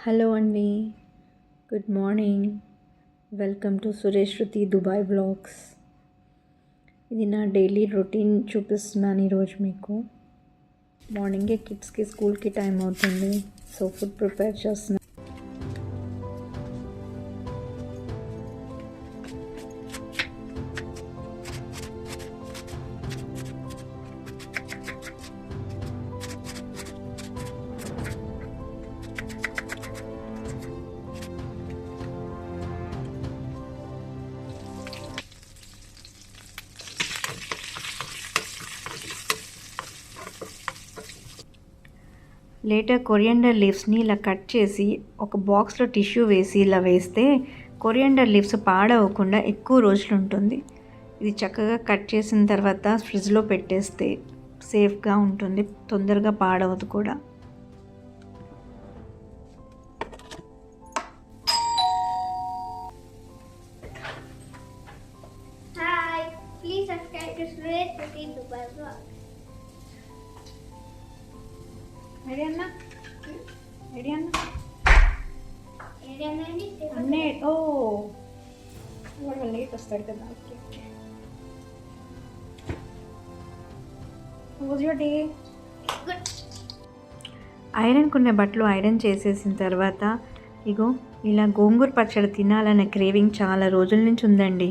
Hello అండి, good morning. Welcome to Suresh Shruti Dubai blogs. ఇది నా డైలీ రొటీన్ చూపిస్తున్నాను ఈరోజు మీకు. మార్నింగే కిడ్స్కి స్కూల్కి టైం అవుతుంది, సో ఫుడ్ ప్రిపేర్ చేస్తున్నాను. లేటర్ కొరియండర్ లీవ్స్ని ఇలా కట్ చేసి ఒక బాక్స్లో టిష్యూ వేసి ఇలా వేస్తే కొరియండర్ లీవ్స్ పాడవకుండా ఎక్కువ రోజులు ఉంటుంది. ఇది చక్కగా కట్ చేసిన తర్వాత ఫ్రిడ్జ్లో పెట్టేస్తే సేఫ్గా ఉంటుంది, తొందరగా పాడవదు కూడా. Hi, please subscribe to Suresh Shruti Dubai Vlog. Ready అన్నా? రెడీ అన్నా? ఏదైనా అన్నీ ఓ వాడు లేట్ వస్తాడు కదా. Okay okay. Day good. Iron కొన్న బట్టలు ఐరన్ చేసేసిన తర్వాత ఇగో ఇలా గోంగూర పచ్చడి తినాలనే క్రేవింగ్ చాలా రోజుల నుంచి ఉందండి.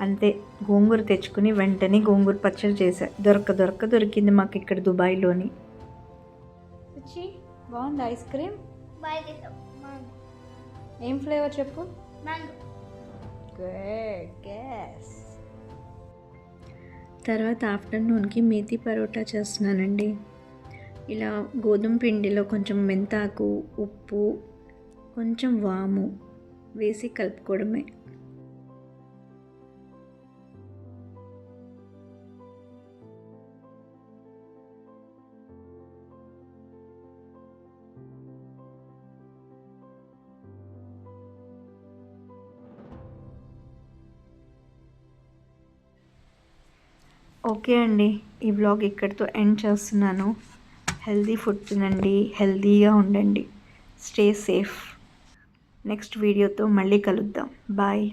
అంతే, గోంగూర తెచ్చుకుని వెంటనే గోంగూర పచ్చడి చేశా. దొరికింది మాకు ఇక్కడ దుబాయ్లోని. బాగుంది ఐస్ క్రీమ్. బాయ్ చేసాం. మ్యాంగో. ఏం ఫ్లేవర్ చెప్పు? మ్యాంగో. Good guess. తర్వాత ఆఫ్టర్నూన్కి మేతి పరోటా చేస్తున్నానండి. ఇలా గోధుమ పిండిలో కొంచెం మెంతాకు, ఉప్పు, కొంచెం వాము వేసి కలుపుకోవడమే. ఓకే అండి, ఈ వ్లాగ్ ఇక్కడితో ఎండ్ చేస్తున్నాను. హెల్దీ ఫుడ్ తినండి, హెల్దీగా ఉండండి, స్టే సేఫ్. నెక్స్ట్ వీడియోతో మళ్ళీ కలుద్దాం. బాయ్.